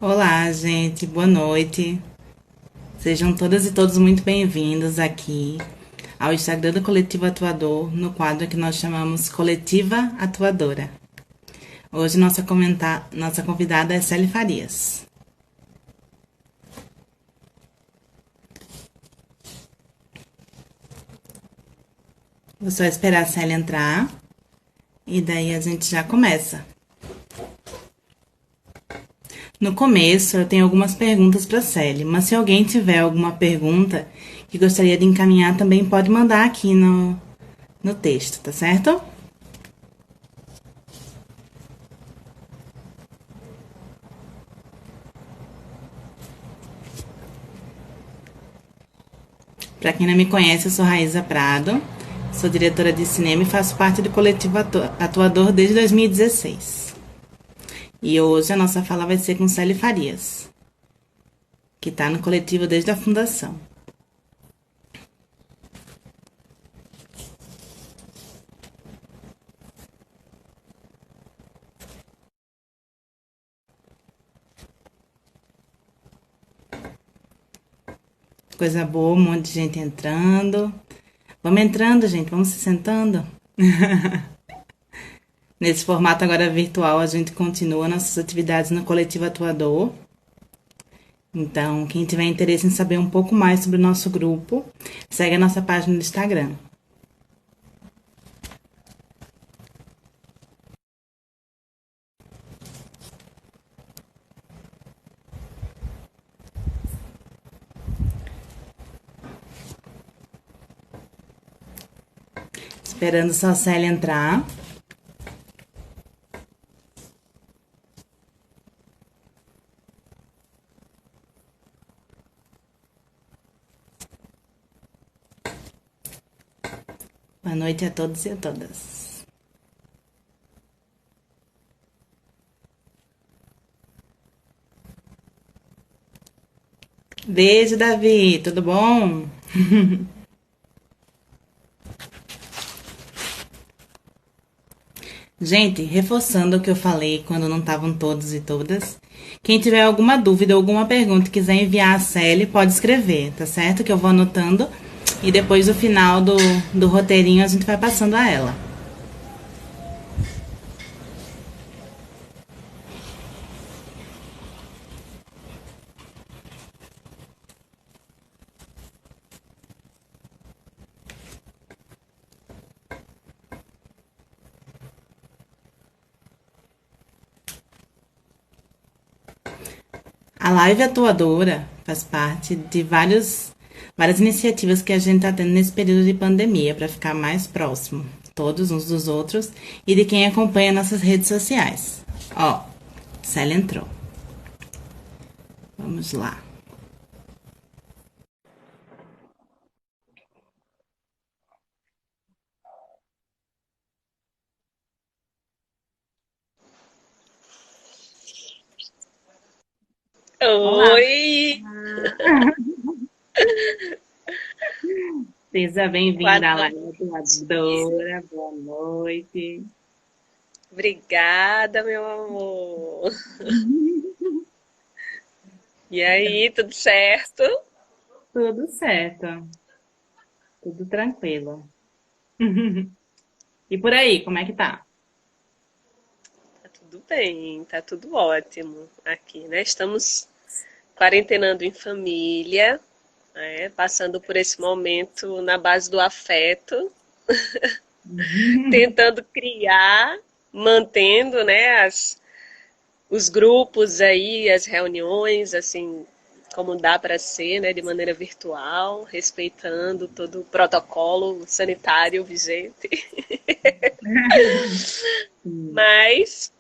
Olá, gente, boa noite. Sejam todas e todos muito bem-vindos aqui ao Instagram do Coletivo Atuador, no quadro que nós chamamos Coletiva Atuadora. Hoje nossa convidada é Célia Farias. Vou só esperar a Célia entrar e daí a gente já começa. No começo, eu tenho algumas perguntas para a Célia, mas se alguém tiver alguma pergunta que gostaria de encaminhar, também pode mandar aqui no texto, tá certo? Para quem não me conhece, eu sou Raíza Prado, sou diretora de cinema e faço parte do coletivo Atuador desde 2016. E hoje a nossa fala vai ser com Célia Farias, que está no coletivo desde a fundação. Coisa boa, um monte de gente entrando. Vamos entrando, gente, vamos se sentando. Nesse formato agora virtual, a gente continua nossas atividades no coletivo Atuador. Então, quem tiver interesse em saber um pouco mais sobre o nosso grupo, segue a nossa página no Instagram. Esperando só a Célia entrar. Boa noite a todos e a todas. Beijo, Davi, tudo bom? Gente, reforçando o que eu falei quando não estavam todos e todas, quem tiver alguma dúvida ou alguma pergunta e quiser enviar a Célia, pode escrever, tá certo? Que eu vou anotando e depois no final do roteirinho a gente vai passando a ela. A Live Atuadora faz parte de várias iniciativas que a gente está tendo nesse período de pandemia para ficar mais próximo, todos uns dos outros, e de quem acompanha nossas redes sociais. Ó, Célia entrou. Vamos lá. Olá, Oi, seja boa bem-vinda à Live noite. Atuadora. Boa noite. Obrigada, meu amor. E aí, tudo certo? Tudo certo, tudo tranquilo. E por aí, como é que tá? Tá tudo bem, tá tudo ótimo aqui, né? Estamos quarentenando em família, né? Passando por esse momento na base do afeto, tentando criar, mantendo, né, os grupos aí, as reuniões, assim, como dá para ser, né, de maneira virtual, respeitando todo o protocolo sanitário vigente. Mas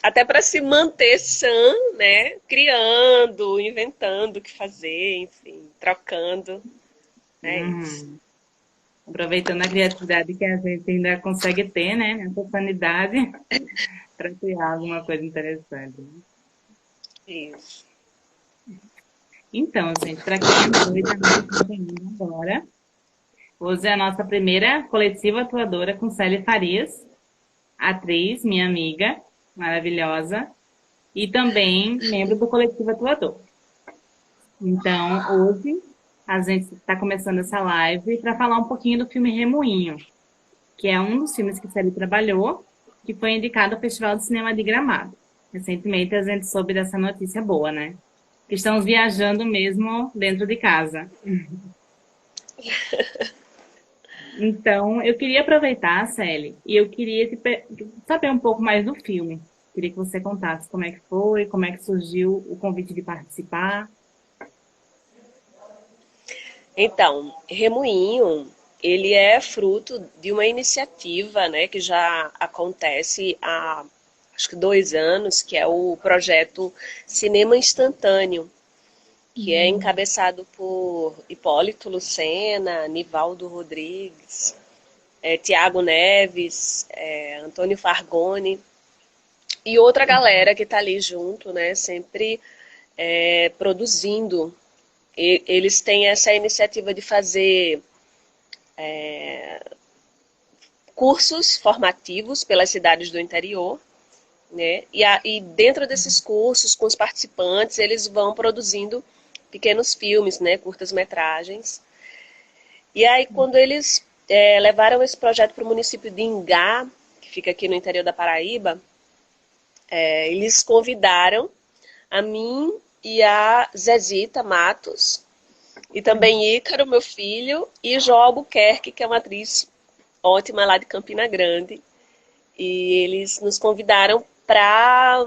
até para se manter sã, né, criando, inventando o que fazer, enfim, trocando, é isso. Uhum. Aproveitando a criatividade que a gente ainda consegue ter, né? Nessa sanidade, para criar alguma coisa interessante. Isso. Então, gente, para quem entrou e está nos acompanhando agora, hoje é a nossa primeira coletiva atuadora com Célia Farias, atriz, minha amiga, maravilhosa. e também membro do coletivo atuador. Então, hoje a gente está começando essa live para falar um pouquinho do filme Remoinho, que é um dos filmes que a Celi trabalhou, que foi indicado ao Festival de Cinema de Gramado. Recentemente a gente soube dessa notícia boa, né? Que estamos viajando mesmo dentro de casa. Então, eu queria aproveitar, Celi, e eu queria saber um pouco mais do filme. Queria que você contasse como é que foi, como é que surgiu o convite de participar. Então, Remoinho, ele é fruto de uma iniciativa, né, que já acontece há, acho que 2 anos, que é o projeto Cinema Instantâneo, que é encabeçado por Hipólito Lucena, Nivaldo Rodrigues, Tiago Neves, Antônio Fargoni e outra galera que está ali junto, né, sempre produzindo. Eles têm essa iniciativa de fazer cursos formativos pelas cidades do interior, né? E dentro desses cursos, com os participantes, eles vão produzindo pequenos filmes, né? Curtas-metragens. E aí, quando eles levaram esse projeto para o município de Ingá, que fica aqui no interior da Paraíba, eles convidaram a mim e a Zezita Matos, e também Ícaro, meu filho, e Jó Albuquerque, que é uma atriz ótima lá de Campina Grande. E eles nos convidaram para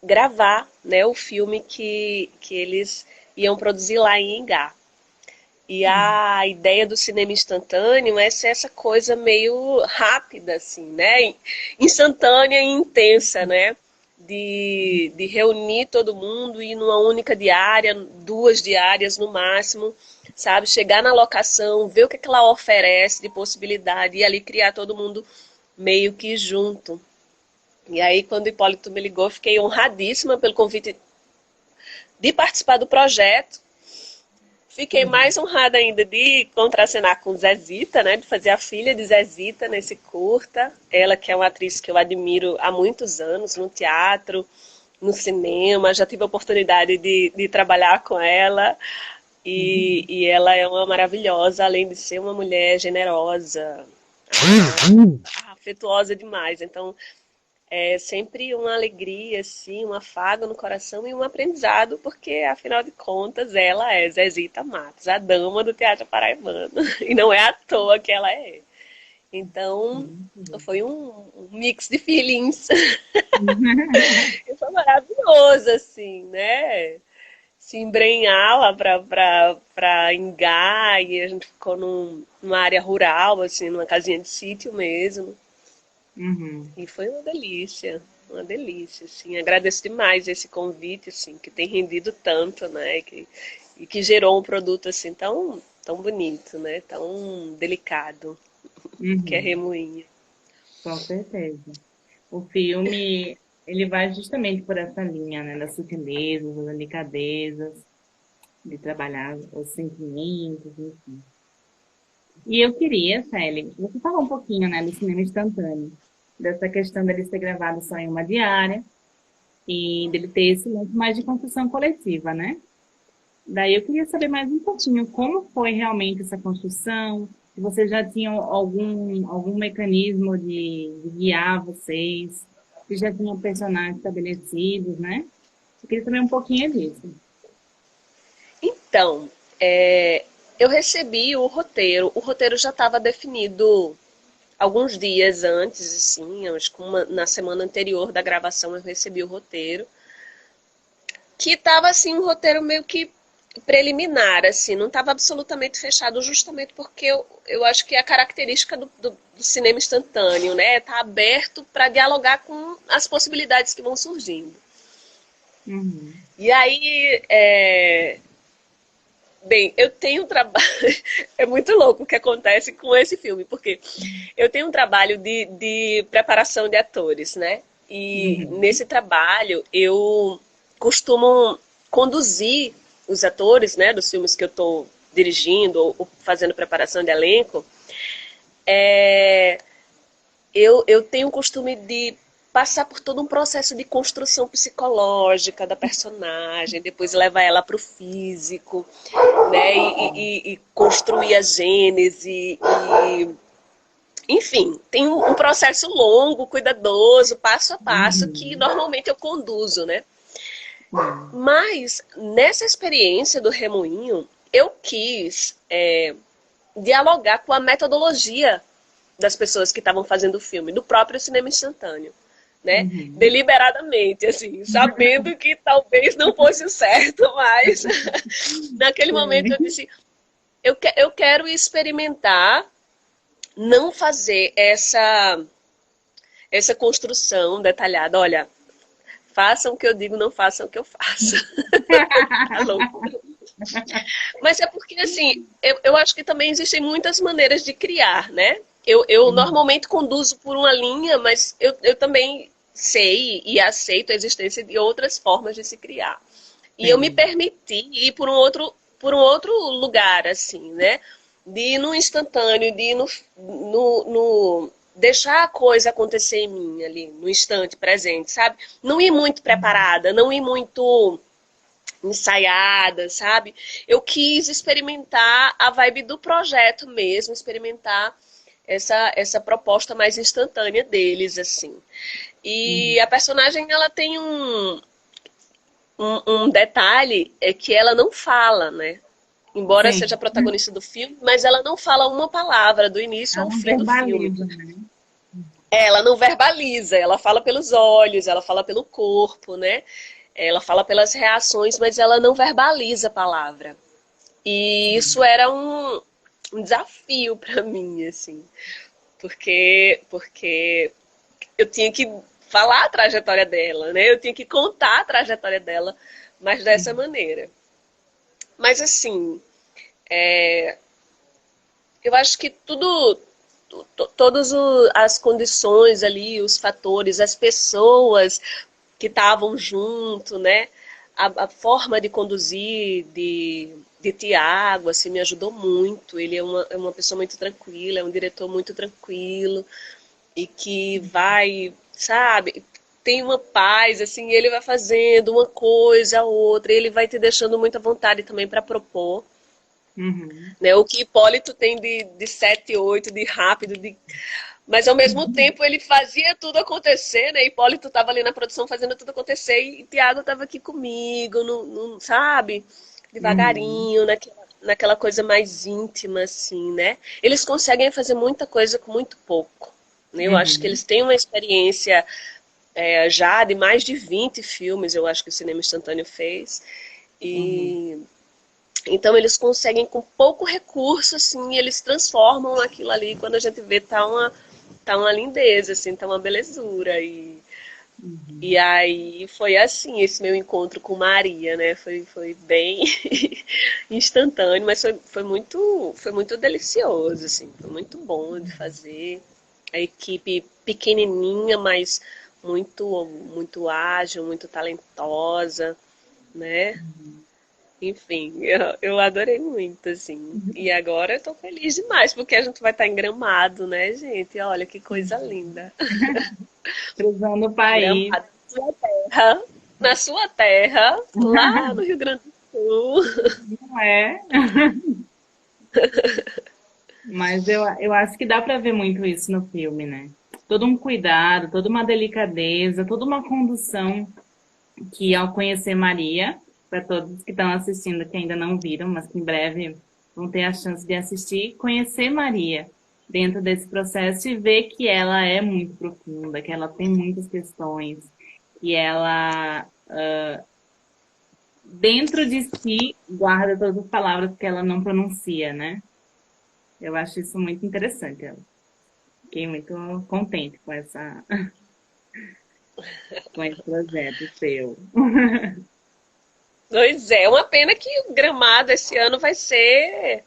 gravar, né, o filme que eles iam produzir lá em Ingá. E a ideia do cinema instantâneo é ser essa coisa meio rápida, assim, né? Instantânea e intensa, né? De reunir todo mundo e ir numa única diária, 2 diárias no máximo, sabe? Chegar na locação, ver o que ela oferece de possibilidade e ali criar todo mundo meio que junto. E aí, quando o Hipólito me ligou, fiquei honradíssima pelo convite de participar do projeto. Fiquei mais honrada ainda de contracenar com Zezita, né, de fazer a filha de Zezita nesse curta. Ela que é uma atriz que eu admiro há muitos anos, no teatro, no cinema. Já tive a oportunidade de trabalhar com ela. E ela é uma maravilhosa, além de ser uma mulher generosa, afetuosa demais. Então, é sempre uma alegria, assim, um afago no coração e um aprendizado, porque, afinal de contas, ela é Zezita Matos, a dama do teatro paraibano. E não é à toa que ela é. Então, foi um mix de feelings. E foi maravilhoso, assim, né? Se embrenhar lá pra Ingá, e a gente ficou numa área rural, assim, numa casinha de sítio mesmo. Uhum. E foi uma delícia, assim. Agradeço demais esse convite, assim, que tem rendido tanto, né? E que gerou um produto, assim, tão bonito, né? Tão delicado, que é Uhum. Remoinho. Com certeza. O filme, ele vai justamente por essa linha, né? Das sutilezas, das delicadezas, de trabalhar os sentimentos, enfim. E eu queria, Célia, você falou um pouquinho, né, do cinema instantâneo, dessa questão dele ser gravado só em uma diária e dele ter esse lance mais de construção coletiva, né? Daí eu queria saber mais um pouquinho como foi realmente essa construção, se vocês já tinham algum mecanismo de guiar vocês, se já tinham personagens estabelecidos, né? Eu queria saber um pouquinho disso. Então, eu recebi o roteiro. O roteiro já estava definido alguns dias antes, assim, acho que na semana anterior da gravação eu recebi o roteiro. Que estava, assim, um roteiro meio que preliminar, assim, não estava absolutamente fechado, justamente porque eu acho que é a característica do cinema instantâneo, né? Tá aberto para dialogar com as possibilidades que vão surgindo. Uhum. E aí, bem, eu tenho um trabalho. É muito louco o que acontece com esse filme, porque eu tenho um trabalho de preparação de atores, né? E Uhum. nesse trabalho eu costumo conduzir os atores, né, dos filmes que eu estou dirigindo ou fazendo preparação de elenco. Eu tenho o costume de passar por todo um processo de construção psicológica da personagem, depois levar ela para o físico, né? E construir a gênese. Enfim, tem um processo longo, cuidadoso, passo a passo, que normalmente eu conduzo, né? Mas, nessa experiência do Remoinho, eu quis dialogar com a metodologia das pessoas que estavam fazendo o filme, do próprio cinema instantâneo, né? Deliberadamente, assim, sabendo que talvez não fosse o certo, mas naquele momento eu disse, eu quero experimentar não fazer essa construção detalhada. Olha, façam o que eu digo, não façam o que eu faço. Tá louco. Mas é porque, assim, eu acho que também existem muitas maneiras de criar, né? Eu normalmente conduzo por uma linha, mas eu também sei e aceito a existência de outras formas de se criar. E eu me permiti ir por um outro lugar, assim, né? De ir no instantâneo, de ir no deixar a coisa acontecer em mim ali, no instante presente, sabe? Não ir muito preparada, não ir muito ensaiada, sabe? Eu quis experimentar a vibe do projeto mesmo, experimentar essa proposta mais instantânea deles, assim. E a personagem, ela tem um detalhe, é que ela não fala, né? Embora seja a protagonista do filme, mas ela não fala uma palavra do início ao fim do filme. Né? Ela não verbaliza, ela fala pelos olhos, ela fala pelo corpo, né? Ela fala pelas reações, mas ela não verbaliza a palavra. E isso era um desafio para mim, assim. Porque eu tinha que falar a trajetória dela, né? Eu tinha que contar a trajetória dela, mas dessa maneira. Mas, assim, eu acho que todas as condições ali, os fatores, as pessoas que estavam junto, né? A forma de conduzir de Tiago, assim, me ajudou muito. Ele é uma pessoa muito tranquila, é um diretor muito tranquilo e que vai, sabe, tem uma paz, assim, ele vai fazendo uma coisa, outra, e ele vai te deixando muita vontade também para propor. Né? O que Hipólito tem de 7, 8, de rápido, mas ao mesmo tempo ele fazia tudo acontecer, né? Hipólito estava ali na produção fazendo tudo acontecer e Tiago estava aqui comigo, sabe? Devagarinho, naquela coisa mais íntima, assim, né? Eles conseguem fazer muita coisa com muito pouco. Né? Eu acho que eles têm uma experiência já de mais de 20 filmes, eu acho que o cinema instantâneo fez. E então eles conseguem, com pouco recurso, assim, eles transformam aquilo ali, quando a gente vê, tá uma lindeza, assim, tá uma belezura. E aí foi assim, esse meu encontro com Maria, né? Foi bem instantâneo, mas foi muito delicioso, assim, foi muito bom de fazer. A equipe pequenininha, mas muito ágil, muito talentosa, né? Enfim, eu adorei muito, assim. E agora eu tô feliz demais, porque a gente vai estar em Gramado, né, gente? Olha que coisa linda. Cruzando o país. Gramado, na sua terra, lá no Rio Grande do Sul. Não é? Mas eu acho que dá para ver muito isso no filme, né? Todo um cuidado, toda uma delicadeza, toda uma condução que, ao conhecer Maria, para todos que estão assistindo que ainda não viram, mas que em breve vão ter a chance de assistir, conhecer Maria dentro desse processo e ver que ela é muito profunda, que ela tem muitas questões, que ela, dentro de si, guarda todas as palavras que ela não pronuncia, né? Eu acho isso muito interessante. Eu fiquei muito contente com com esse projeto seu. Pois é, uma pena que o Gramado esse ano vai ser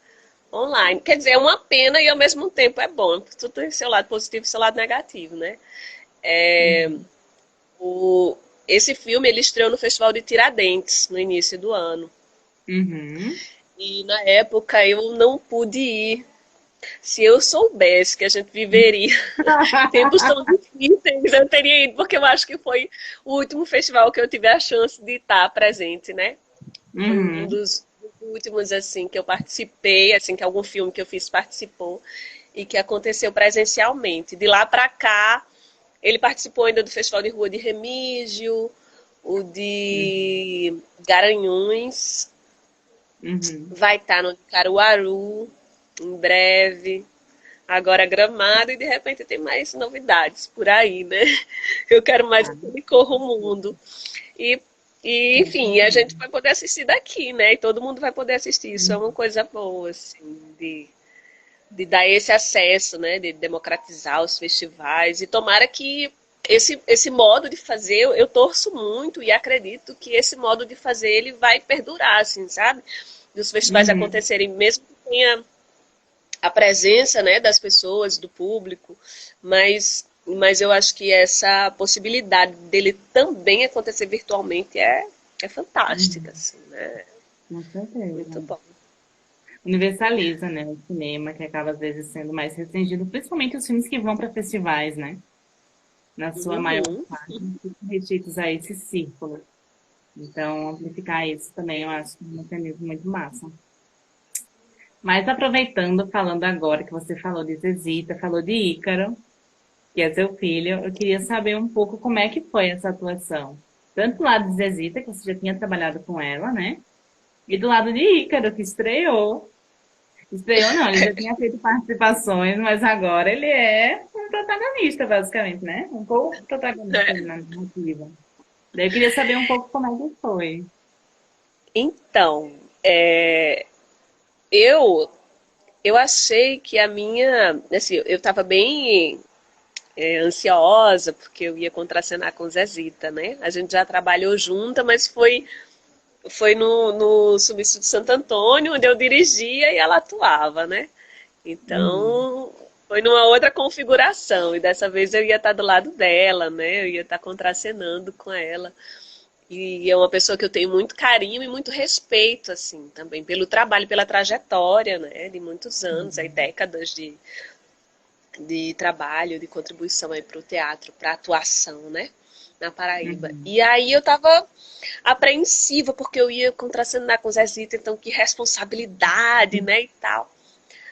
online. Quer dizer, é uma pena e ao mesmo tempo é bom. Tudo tem seu lado positivo e seu lado negativo, né? Esse filme ele estreou no Festival de Tiradentes no início do ano. E na época eu não pude ir. Se eu soubesse que a gente viveria tempos tão difíceis, eu teria ido, porque eu acho que foi o último festival que eu tive a chance de estar presente, né? Foi um Uhum. dos últimos, assim, que eu participei, assim, que algum filme que eu fiz participou e que aconteceu presencialmente. De lá para cá, ele participou ainda do Festival de Rua de Remígio, o Uhum. de Garanhuns, Uhum. vai estar no Caruaru em breve. Agora Gramado e de repente tem mais novidades por aí, né? Eu quero mais Ah, aquele corro mundo. E, com enfim, a gente certeza. vai poder assistir daqui, né? E todo mundo vai poder assistir. Isso é uma coisa boa, assim, de dar esse acesso, né? De democratizar os festivais. E tomara que esse modo de fazer, eu torço muito e acredito que esse modo de fazer ele vai perdurar, assim, sabe? Dos festivais Uhum. acontecerem, mesmo que tenha a presença, né, das pessoas, do público, mas eu acho que essa possibilidade dele também acontecer virtualmente é fantástica, Uhum. assim, né? Com certeza. Muito bom. Universaliza, né, o cinema, que acaba às vezes sendo mais restringido, principalmente os filmes que vão para festivais, né? Na sua maior Uhum. parte, ficam restritos a esse círculo. Então, amplificar isso também eu acho um mecanismo muito massa. Mas aproveitando, falando agora que você falou de Zezita, falou de Ícaro, que é seu filho, eu queria saber um pouco como é que foi essa atuação. Tanto do lado de Zezita, que você já tinha trabalhado com ela, né? E do lado de Ícaro, que estreou. Estreou não, ele já tinha feito participações, mas agora ele é um protagonista, basicamente, né? Um co-protagonista ali na narrativa. Daí eu queria saber um pouco como é que foi. Então, eu eu achei que a minha, assim, eu estava bem ansiosa porque eu ia contracenar com Zezita, né? A gente já trabalhou junta, mas foi no Sumiço de Santo Antônio, onde eu dirigia e ela atuava, né? Uhum. Então, foi numa outra configuração, e dessa vez eu ia estar do lado dela, né? Eu ia estar contracenando com ela. E é uma pessoa que eu tenho muito carinho e muito respeito, assim, também, pelo trabalho, pela trajetória, né? De muitos anos, aí Uhum. décadas de trabalho, de contribuição aí para o teatro, para a atuação, né? Na Paraíba. Uhum. E aí eu tava apreensiva, porque eu ia contracenar com o Zezito, então que responsabilidade, né, e tal.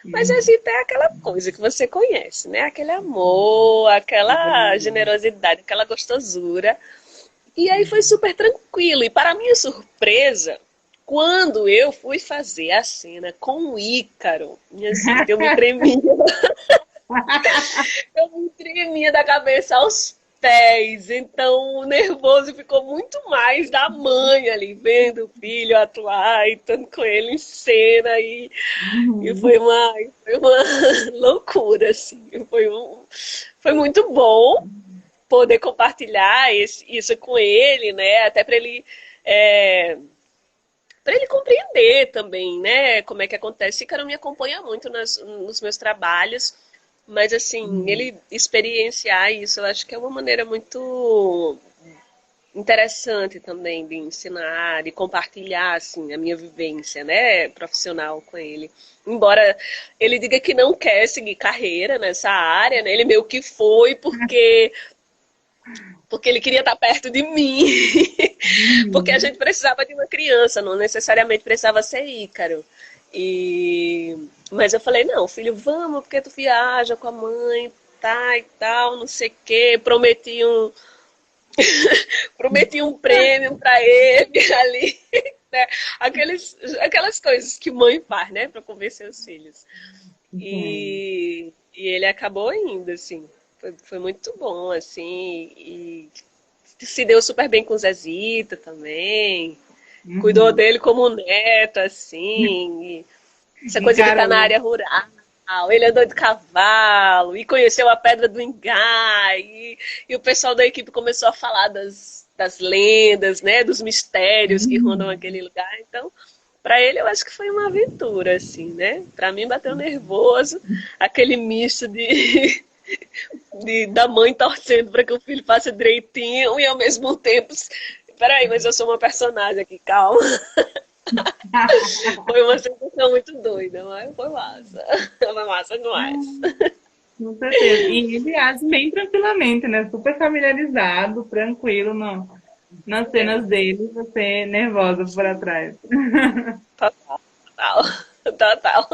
Mas Uhum. Zezito é aquela coisa que você conhece, né? Aquele amor, aquela generosidade, aquela gostosura. E aí foi Uhum. super tranquilo. E para minha surpresa, quando eu fui fazer a cena com o Ícaro, minha gente, eu me tremia. Eu me tremia da cabeça aos pés, então o nervoso ficou muito mais da mãe ali, vendo o filho atuar e estando com ele em cena, e Uhum. foi uma loucura, assim. Foi muito bom poder compartilhar isso com ele, né? Até é, para ele compreender também, né, como é que acontece. Ícaro me acompanha muito nos meus trabalhos, mas assim, Uhum. ele experienciar isso, eu acho que é uma maneira muito interessante também de ensinar, de compartilhar assim a minha vivência, né, profissional com ele. Embora ele diga que não quer seguir carreira nessa área, né, ele meio que foi porque ele queria estar perto de mim. Porque a Uhum. gente precisava de uma criança, não necessariamente precisava ser Ícaro. Mas eu falei, não, filho, vamos, porque tu viaja com a mãe, tá e tal, não sei o quê. Prometi um prêmio para ele ali, né? Aquelas coisas que mãe faz, né, para convencer os filhos. Entendo. E ele acabou indo, assim. Foi muito bom, assim. E se deu super bem com o Zezita também. Cuidou Uhum. dele como um neto, assim. E essa coisa de estar na Encarou. área rural. Ele andou de cavalo e conheceu a Pedra do Ingá. E o pessoal da equipe começou a falar das lendas, né? Dos mistérios que rondam Uhum. aquele lugar. Então, para ele, eu acho que foi uma aventura, assim, né? Para mim, bateu nervoso. Aquele misto da mãe torcendo para que o filho faça direitinho e ao mesmo tempo. Peraí, mas eu sou uma personagem aqui, calma. Foi uma sensação muito doida, mas foi massa. Foi massa demais. Com certeza. E ele age bem tranquilamente, né? Super familiarizado, tranquilo nas cenas dele, você nervosa por atrás. Total, total.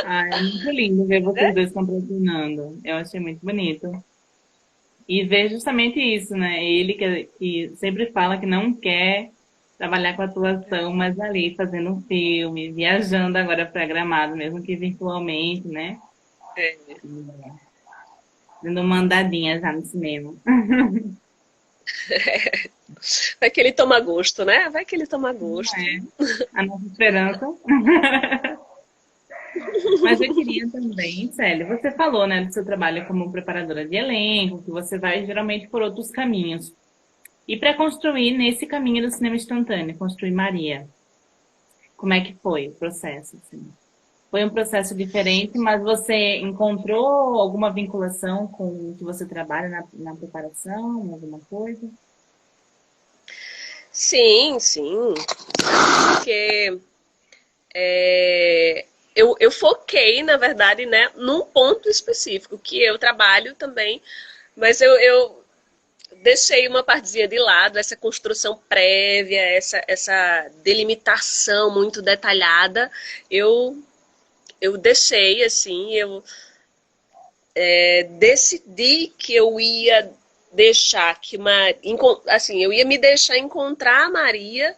Ah, é muito lindo ver vocês Né? dois contracenando. Eu achei muito bonito. E ver justamente isso, né? Ele que sempre fala que não quer trabalhar com atuação, mas ali fazendo um filme, viajando agora para Gramado, mesmo que virtualmente, né? É. Dando uma andadinha já no cinema. Vai que ele toma gosto, né? Vai que ele toma Não gosto. é a nossa esperança. Mas eu queria também, Célia, você falou, né, do seu trabalho como preparadora de elenco, que você vai geralmente por outros caminhos. E para construir nesse caminho do cinema instantâneo, construir Maria, como é que foi o processo, assim? Foi um processo diferente, mas você encontrou alguma vinculação com o que você trabalha na preparação, alguma coisa? Sim, sim. Porque eu foquei, na verdade, né, num ponto específico, que eu trabalho também, mas eu deixei uma partezinha de lado, essa construção prévia, essa delimitação muito detalhada, eu, eu deixei, assim, eu decidi que eu ia deixar que assim, eu ia me deixar encontrar a Maria,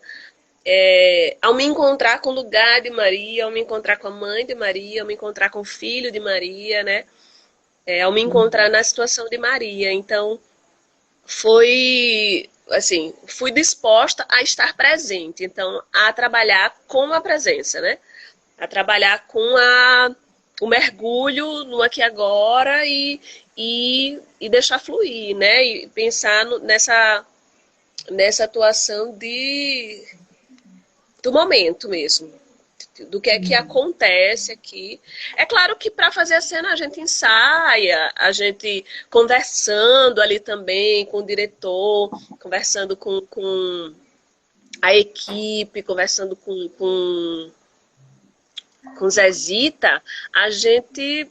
ao me encontrar com o lugar de Maria, ao me encontrar com a mãe de Maria, ao me encontrar com o filho de Maria, né? Ao me encontrar na situação de Maria. Então, foi assim, fui disposta a estar presente, então a trabalhar com a presença, né? A trabalhar com o mergulho no aqui e agora e deixar fluir, né? E pensar nessa atuação do momento mesmo, do que é que Uhum. acontece aqui. É claro que para fazer a cena a gente ensaia, a gente conversando ali também com o diretor, conversando com a equipe, conversando com Zezita, a gente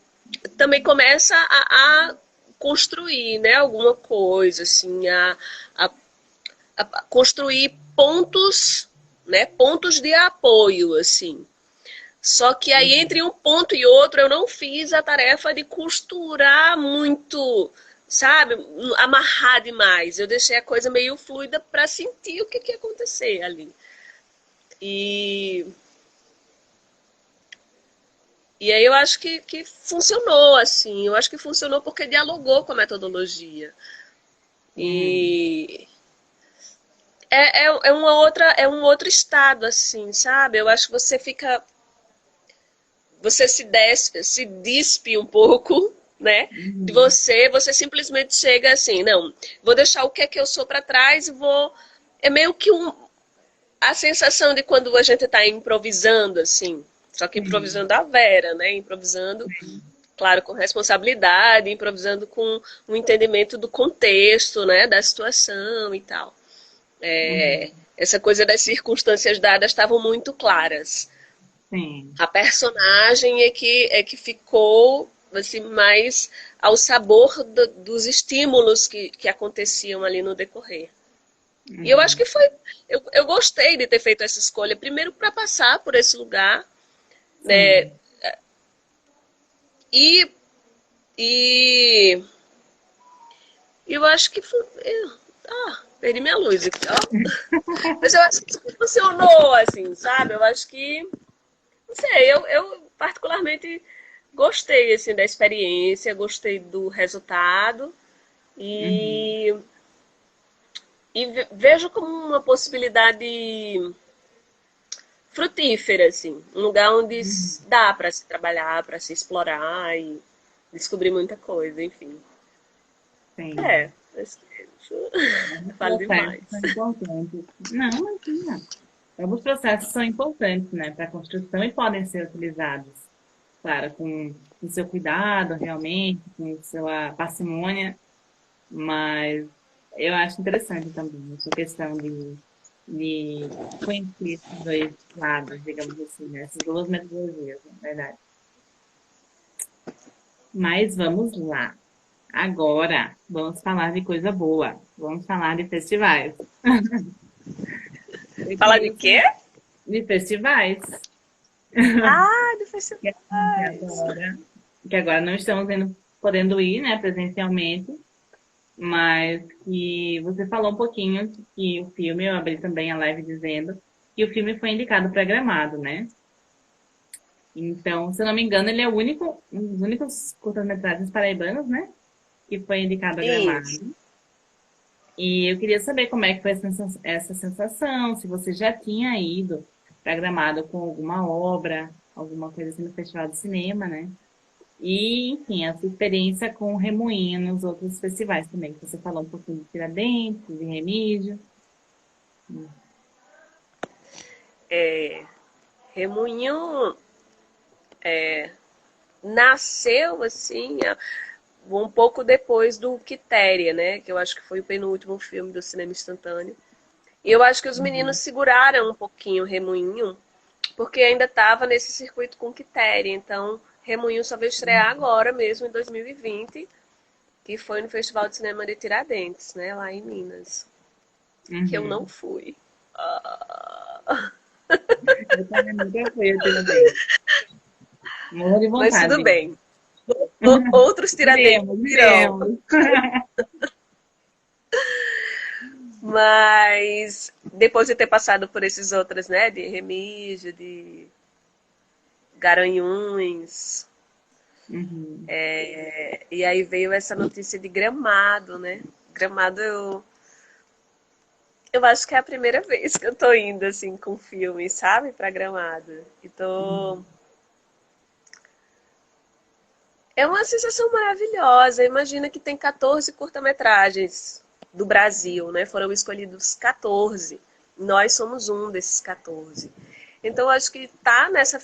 também começa a construir, né, alguma coisa, assim, a, a construir pontos, né, pontos de apoio, assim. Só que aí entre um ponto e outro eu não fiz a tarefa de costurar muito, sabe, amarrar demais. Eu deixei a coisa meio fluida para sentir o que ia acontecer ali. E E aí eu acho que funcionou, assim. Eu acho que funcionou porque dialogou com a metodologia. Sim. E é um outro estado, assim, sabe? Eu acho que você fica. Você se despe um pouco, né? De Uhum. você simplesmente chega assim, não, vou deixar o que é que eu sou para trás e vou. É meio que a sensação de quando a gente está improvisando, assim. Só que Sim. improvisando a Vera, né? Improvisando claro, com responsabilidade, improvisando com um entendimento do contexto, né, da situação e tal. Uhum. Essa coisa das circunstâncias dadas estavam muito claras. Sim. A personagem é que ficou assim, mais ao sabor dos estímulos que aconteciam ali no decorrer. E eu acho Uhum. que foi. Eu gostei de ter feito essa escolha, primeiro para passar por esse lugar, né? Sim. E, e eu acho que foi. Perdi minha luz aqui, ó. Mas eu acho que funcionou, assim, sabe? Eu acho que. Não sei, eu particularmente gostei, assim, da experiência, gostei do resultado Uhum. e, vejo como uma possibilidade frutífera, assim. Um lugar onde Uhum. dá para se trabalhar, para se explorar e descobrir muita coisa, enfim. Sim. Acho que isso Os vale processos demais. são importantes. Não, imagina. Os processos são importantes, né, para a construção e podem ser utilizados, claro, com o seu cuidado, realmente, com a sua parcimônia, mas eu acho interessante também essa questão de conhecer esses dois lados, digamos assim, né? Essas duas metodologias, na verdade. Mas vamos lá. Agora, vamos falar de coisa boa. Vamos falar de festivais. Eu Fala de queria quê? saber de festivais. Ah, do Que assim, festivais. que agora não estamos podendo ir, né, presencialmente, mas que você falou um pouquinho que o filme, eu abri também a live dizendo que o filme foi indicado para Gramado, né? Então, se eu não me engano, ele é um dos únicos curtas-metragens paraibanos, né? Que foi indicado a Isso. Gramado. E eu queria saber como é que foi essa sensação, se você já tinha ido para Gramado com alguma obra, alguma coisa assim no Festival de Cinema, né? E, enfim, a sua experiência com o Remoinho nos outros festivais também, que você falou um pouquinho de Tiradentes, de Remígio. Remunhão nasceu assim um pouco depois do Quitéria, né? Que eu acho que foi o penúltimo filme do cinema instantâneo. E eu acho que os meninos Uhum. seguraram um pouquinho o Remoinho, porque ainda estava nesse circuito com Quitéria. Então, Remoinho só veio estrear agora mesmo, em 2020, que foi no Festival de Cinema de Tiradentes, né? Lá em Minas. Que eu não Uhum. fui. Eu também nunca fui a Tiradentes. Morro de Mas vontade tudo de ir. bem. Outros Tiradentes Iremos, virão. iremos. Mas depois de ter passado por esses outros, né? De Remígio, de Garanhuns. Uhum. E aí veio essa notícia de Gramado, né? Gramado eu acho que é a primeira vez que eu tô indo assim com filme, sabe? Pra Gramado. E tô. Uhum. É uma sensação maravilhosa. Imagina que tem 14 curta-metragens do Brasil, né? Foram escolhidos 14. Nós somos um desses 14. Então, acho que tá nessa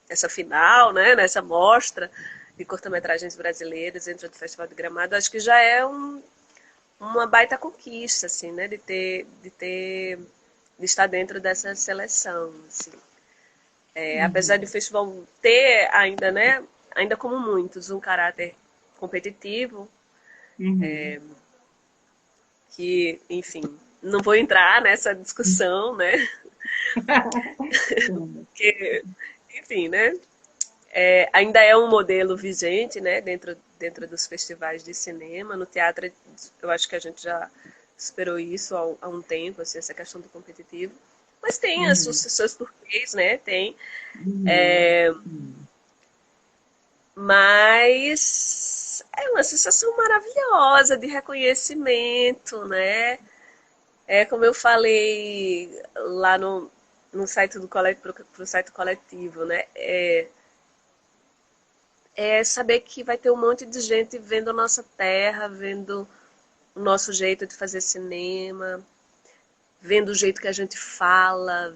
essa final, né? Nessa mostra de curta-metragens brasileiros dentro do Festival de Gramado, acho que já é uma baita conquista, assim, né? De estar dentro dessa seleção, assim. Apesar de o Uhum. festival ter ainda, né? Ainda como muitos, um caráter competitivo, Uhum. que, enfim, não vou entrar nessa discussão, né? Sim. Que, enfim, né? Ainda é um modelo vigente, né? Dentro dos festivais de cinema. No teatro, eu acho que a gente já esperou isso há um tempo, assim, essa questão do competitivo. Mas tem Uhum. os seus porquês, né? Tem. Uhum. Sim. Mas é uma sensação maravilhosa de reconhecimento, né? É como eu falei lá no site do coletivo, pro site coletivo, né? É saber que vai ter um monte de gente vendo a nossa terra, vendo o nosso jeito de fazer cinema, vendo o jeito que a gente fala,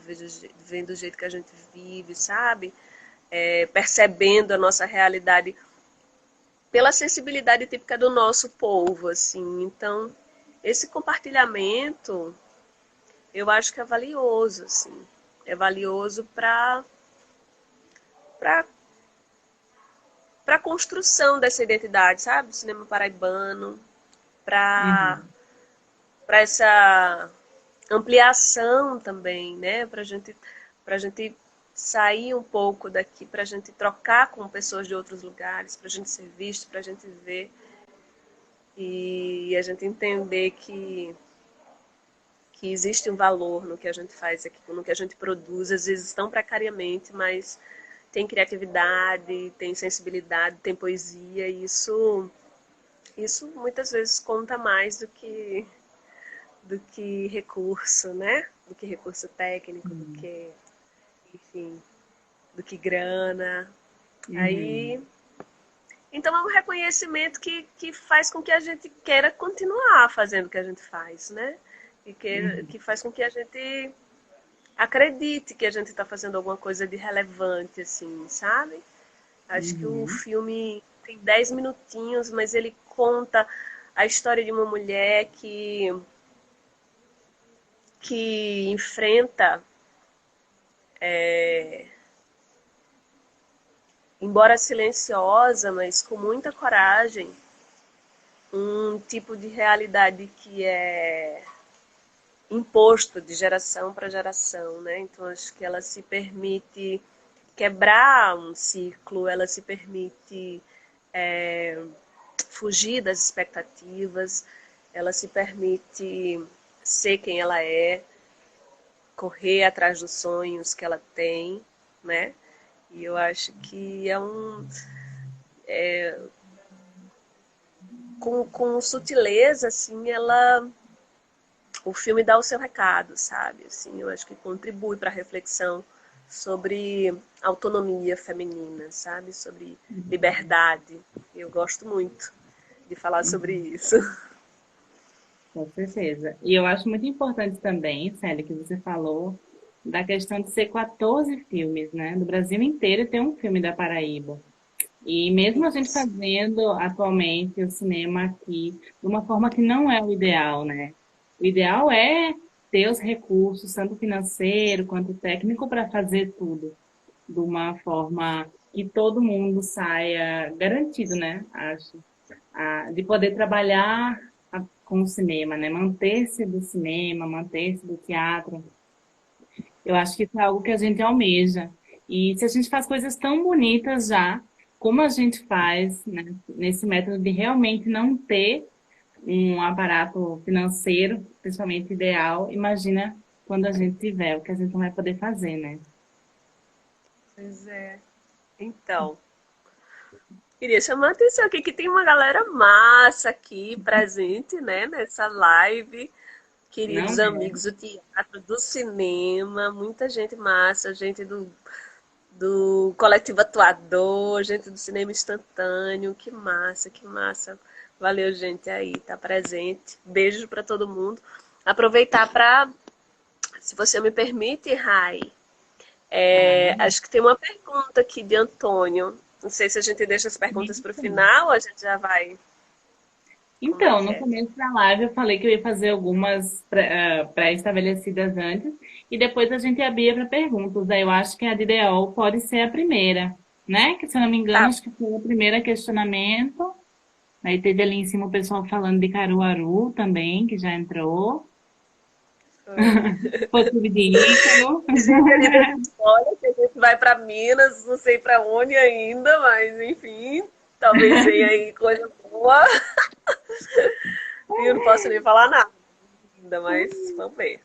vendo o jeito que a gente vive, sabe? Percebendo a nossa realidade pela sensibilidade típica do nosso povo, assim. Então, esse compartilhamento, eu acho que é valioso, assim. É valioso para para a construção dessa identidade, sabe? Do cinema paraibano, para Uhum. para essa ampliação também, né? Para gente sair um pouco daqui, para a gente trocar com pessoas de outros lugares, para a gente ser visto, para a gente ver e a gente entender que existe um valor no que a gente faz aqui, no que a gente produz, às vezes tão precariamente, mas tem criatividade, tem sensibilidade, tem poesia, e isso muitas vezes conta mais do que recurso, né? Do que recurso técnico, do Sim. que, enfim, do que grana. Aí, Uhum. então é um reconhecimento que faz com que a gente queira continuar fazendo o que a gente faz, né? Uhum. Que faz com que a gente acredite que a gente está fazendo alguma coisa de relevante, assim, sabe? Acho que o Uhum. filme tem 10 minutinhos, mas ele conta a história de uma mulher que enfrenta, embora silenciosa, mas com muita coragem, um tipo de realidade que é imposto de geração para geração, né? Então acho que ela se permite quebrar um ciclo, ela se permite fugir das expectativas, ela se permite ser quem ela é, correr atrás dos sonhos que ela tem, né? E eu acho que com sutileza, assim, o filme dá o seu recado, sabe? Assim, eu acho que contribui para a reflexão sobre autonomia feminina, sabe? Sobre liberdade. Eu gosto muito de falar sobre isso. Com certeza. E eu acho muito importante também, Célia, que você falou da questão de ser 14 filmes, né? Do Brasil inteiro tem um filme da Paraíba. E mesmo a gente Isso. fazendo atualmente o cinema aqui de uma forma que não é o ideal, né? O ideal é ter os recursos, tanto financeiro quanto técnico, para fazer tudo de uma forma que todo mundo saia garantido, né? Acho, de poder trabalhar com o cinema, né? Manter-se do cinema, manter-se do teatro. Eu acho que isso é algo que a gente almeja. E se a gente faz coisas tão bonitas já, como a gente faz, né, nesse método de realmente não ter um aparato financeiro, principalmente ideal, imagina quando a gente tiver, o que a gente não vai poder fazer, né? Pois é. Então, queria chamar a atenção aqui que tem uma galera massa aqui presente, né, nessa live. Não Queridos é? amigos do teatro, do cinema, muita gente massa, gente do coletivo atuador, gente do cinema instantâneo. Que massa, que massa. Valeu, gente aí, tá presente. Beijo para todo mundo. Aproveitar para, se você me permite, Rai, Claro. acho que tem uma pergunta aqui de Antônio. Não sei se a gente deixa as perguntas para o final ou a gente já vai. Como é Então, que no é? começo da live eu falei que eu ia fazer algumas pré-estabelecidas antes e depois a gente abria para perguntas. Aí eu acho que a de ideal pode ser a primeira, né? Que se eu não me engano, Tá. acho que foi a primeira questionamento. Aí teve ali em cima o pessoal falando de Caruaru também, que já entrou. Foi. Possível de Ícaro. Gente ali dando spoiler, que a gente vai para Minas, não sei para onde ainda, mas enfim, talvez venha aí coisa boa. E eu não posso nem falar nada ainda, mas vamos ver.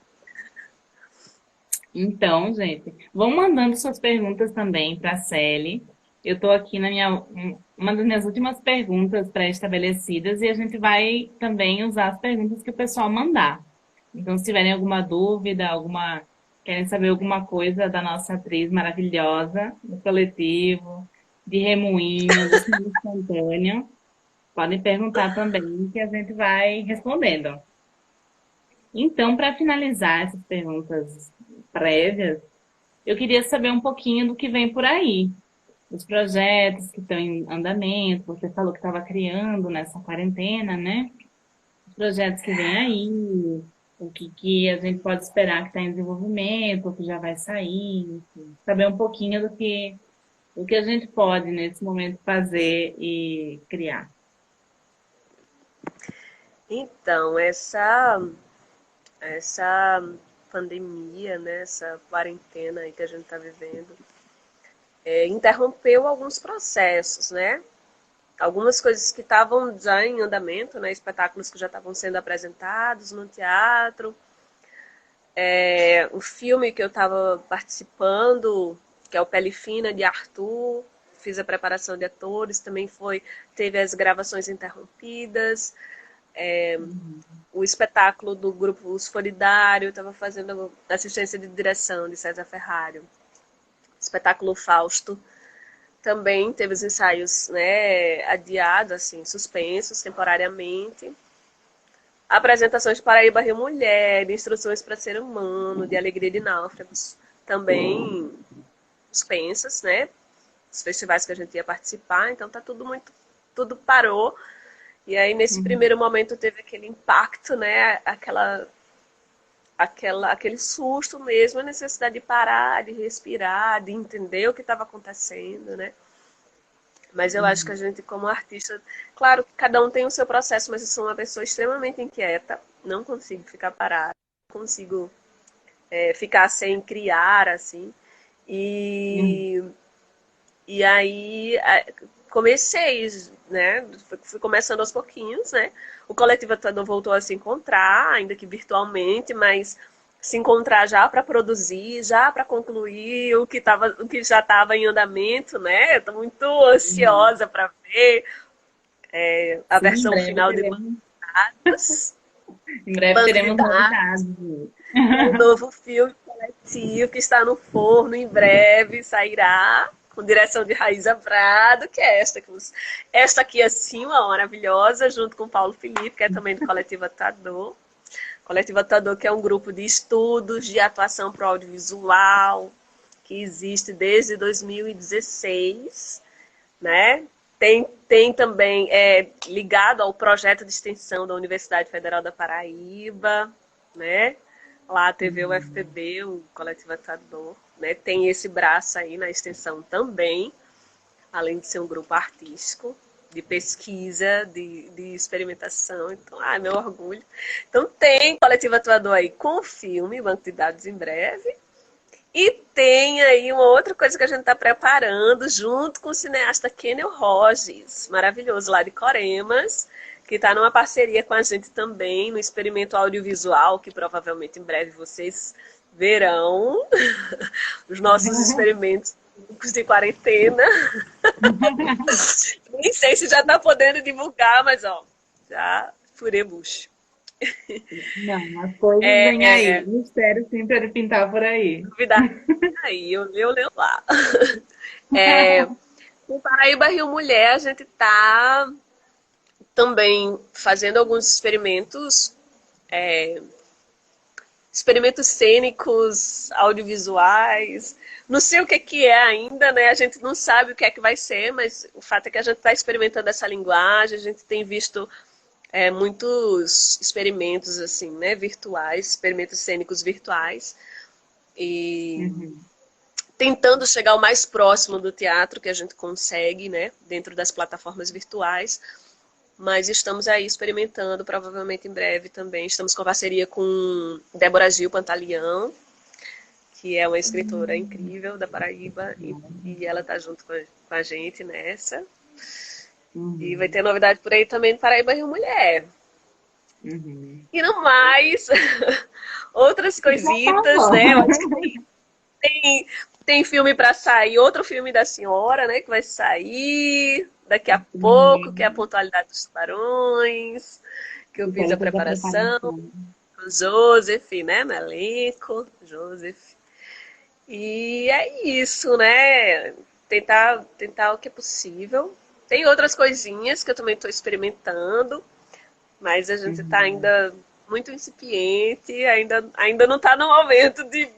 Então, gente, vão mandando suas perguntas também para a Celi. Eu estou aqui na uma das minhas últimas perguntas pré-estabelecidas e a gente vai também usar as perguntas que o pessoal mandar. Então, se tiverem alguma dúvida, querem saber alguma coisa da nossa atriz maravilhosa, do coletivo, de Remoinho, do cinema instantâneo, podem perguntar também que a gente vai respondendo. Então, para finalizar essas perguntas prévias, eu queria saber um pouquinho do que vem por aí, os projetos que estão em andamento. Você falou que estava criando nessa quarentena, né? Os projetos que vêm aí, que a gente pode esperar que está em desenvolvimento, ou que já vai sair, enfim. Saber um pouquinho do que a gente pode nesse momento fazer e criar. Então, essa pandemia, né, essa quarentena aí que a gente está vivendo, interrompeu alguns processos, né? Algumas coisas que estavam já em andamento, né? Espetáculos que já estavam sendo apresentados no teatro. O filme que eu estava participando, que é o Pele Fina, de Arthur, fiz a preparação de atores, também teve as gravações interrompidas. O espetáculo do grupo Os Solidário, estava fazendo assistência de direção de César Ferrário. O espetáculo Fausto também teve os ensaios, né, adiados, assim, suspensos temporariamente. Apresentações de Paraíba Rio Mulher, de Instruções para Ser Humano, de Alegria de Náufragos, também suspensas, né? Os festivais que a gente ia participar, então tá tudo parou. E aí nesse Uhum. primeiro momento teve aquele impacto, né? aquele susto mesmo, a necessidade de parar, de respirar, de entender o que estava acontecendo, né? Mas eu acho que a gente, como artista, claro que cada um tem o seu processo, mas eu sou uma pessoa extremamente inquieta, não consigo ficar parada, não consigo ficar sem criar, assim. Uhum. E aí comecei, né? Fui começando aos pouquinhos, né? O Coletivo Atuador voltou a se encontrar, ainda que virtualmente, mas se encontrar já para produzir, já para concluir o que já estava em andamento, né? Estou muito Uhum. ansiosa para ver a Sim, versão final de em breve Banco de teremos Dados, novidades. um novo filme coletivo que está no forno em breve, sairá com direção de Raíza Prado, que é esta aqui acima, ó, maravilhosa, junto com Paulo Felipe, que é também do Coletivo Atador. Coletivo Atuador, que é um grupo de estudos de atuação para o audiovisual, que existe desde 2016, né? Tem também ligado ao projeto de extensão da Universidade Federal da Paraíba, né? Lá a TV UFPB, o Coletivo Atuador, né? Tem esse braço aí na extensão também, além de ser um grupo artístico, de pesquisa, de experimentação. Então, meu orgulho. Então, tem Coletivo Atuador aí com o filme, Banco de Dados em breve. E tem aí uma outra coisa que a gente está preparando, junto com o cineasta Kennel Rogers, maravilhoso, lá de Coremas, que está numa parceria com a gente também, no experimento audiovisual, que provavelmente em breve vocês verão, os nossos experimentos de quarentena. Nem sei se já está podendo divulgar, mas ó, já furei bucho. Não, as coisas vêm aí. É, O mistério sempre é de pintar por aí. novidade aí, eu leio lá. É, no Paraíba Rio Mulher, a gente está também fazendo alguns experimentos cênicos, audiovisuais. Não sei o que é ainda, né? A gente não sabe o que é que vai ser, mas o fato é que a gente está experimentando essa linguagem, a gente tem visto muitos experimentos assim, né, virtuais, experimentos cênicos virtuais, e Uhum. tentando chegar o mais próximo do teatro que a gente consegue, né, dentro das plataformas virtuais. Mas estamos aí experimentando, provavelmente em breve também. Estamos com parceria com Débora Gil Pantaleão, que é uma escritora incrível da Paraíba, e ela está junto com a gente nessa. E vai Uhum. ter novidade por aí também do Paraíba Rio Mulher. Uhum. E no mais, outras Já tá coisitas, né? Eu acho que bom. tem filme para sair, outro filme da senhora, né? Que vai sair daqui a pouco, que é a Sim. Pontualidade dos Tubarões, que eu E fiz a para toda a preparação, preparação. com o Joseph, né? No elenco, Joseph. E é isso, né? Tentar o que é possível. Tem outras coisinhas que eu também estou experimentando, mas a gente está Uhum. ainda muito incipiente, ainda não está no momento de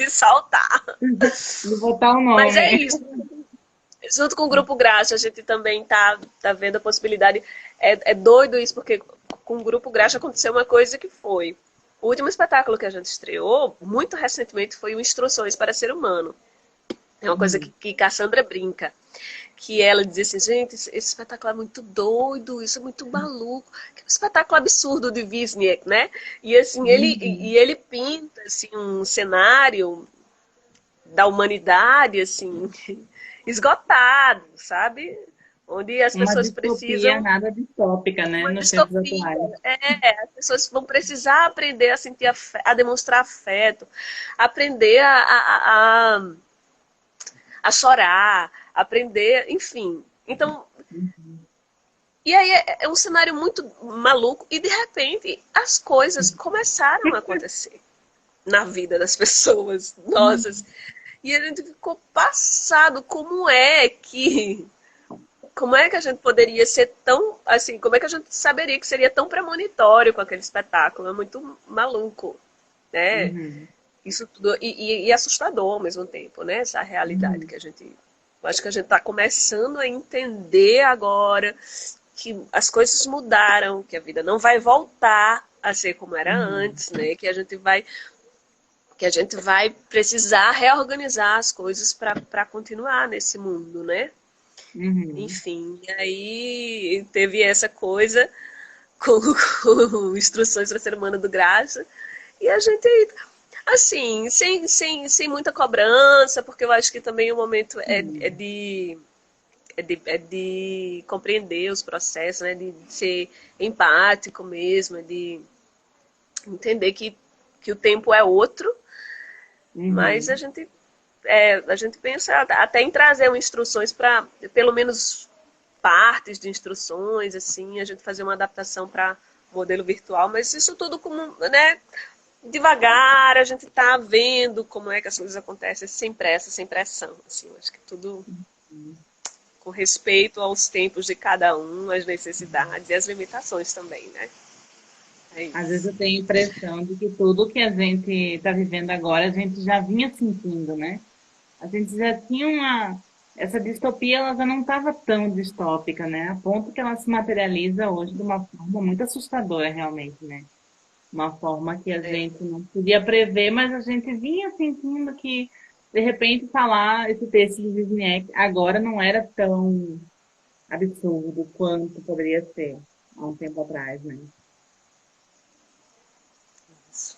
saltar. De botar o Mas é nome. isso. Junto com o Grupo Graxa, a gente também tá vendo a possibilidade. É doido isso, porque com o Grupo Graxa aconteceu uma coisa que foi. O último espetáculo que a gente estreou, muito recentemente, foi o Instruções para Ser Humano. É uma coisa Uhum. que Cassandra brinca. Que ela dizia assim, gente, esse espetáculo é muito doido, isso é muito maluco. Que é um espetáculo absurdo de Wisniewski, né? E assim, Uhum. ele pinta assim, um cenário da humanidade, assim, esgotado, sabe? Onde as Uma pessoas distopia precisam nada distópica, né? uma Nos tempos distopia. atuais. As pessoas vão precisar aprender a sentir a demonstrar afeto, aprender a chorar, aprender, enfim. Então, e aí é um cenário muito maluco e de repente as coisas começaram a acontecer na vida das pessoas nossas. E a gente ficou passado como é que a gente poderia ser tão, assim, como é que a gente saberia que seria tão premonitório com aquele espetáculo? É muito maluco, né? Uhum. Isso tudo, e assustador ao mesmo tempo, né? Essa realidade Uhum. que a gente, eu acho que a gente está começando a entender agora que as coisas mudaram, que a vida não vai voltar a ser como era Uhum. antes, né? Que a gente vai precisar reorganizar as coisas para continuar nesse mundo, né? Uhum. Enfim, e aí teve essa coisa com, com instruções para ser humano do Graça, e a gente, assim, sem muita cobrança, porque eu acho que também o momento Uhum. é de compreender os processos, né? De ser empático mesmo, de entender que o tempo é outro, mas Uhum. a gente pensa até em trazer instruções para, pelo menos partes de instruções, assim, a gente fazer uma adaptação para modelo virtual, mas isso tudo como, né, devagar, a gente tá vendo como é que as coisas acontecem sem pressa, sem pressão, assim, acho que tudo com respeito aos tempos de cada um, as necessidades e as limitações também, né? É Às vezes isso. eu tenho a impressão de que tudo que a gente está vivendo agora, a gente já vinha sentindo, né? A gente já tinha uma. Essa distopia, ela já não estava tão distópica, né? A ponto que ela se materializa hoje de uma forma muito assustadora, realmente, né? Uma forma que a É, gente não podia prever, mas a gente vinha sentindo que, de repente, falar esse texto de Wisniewski agora não era tão absurdo quanto poderia ser há um tempo atrás, né?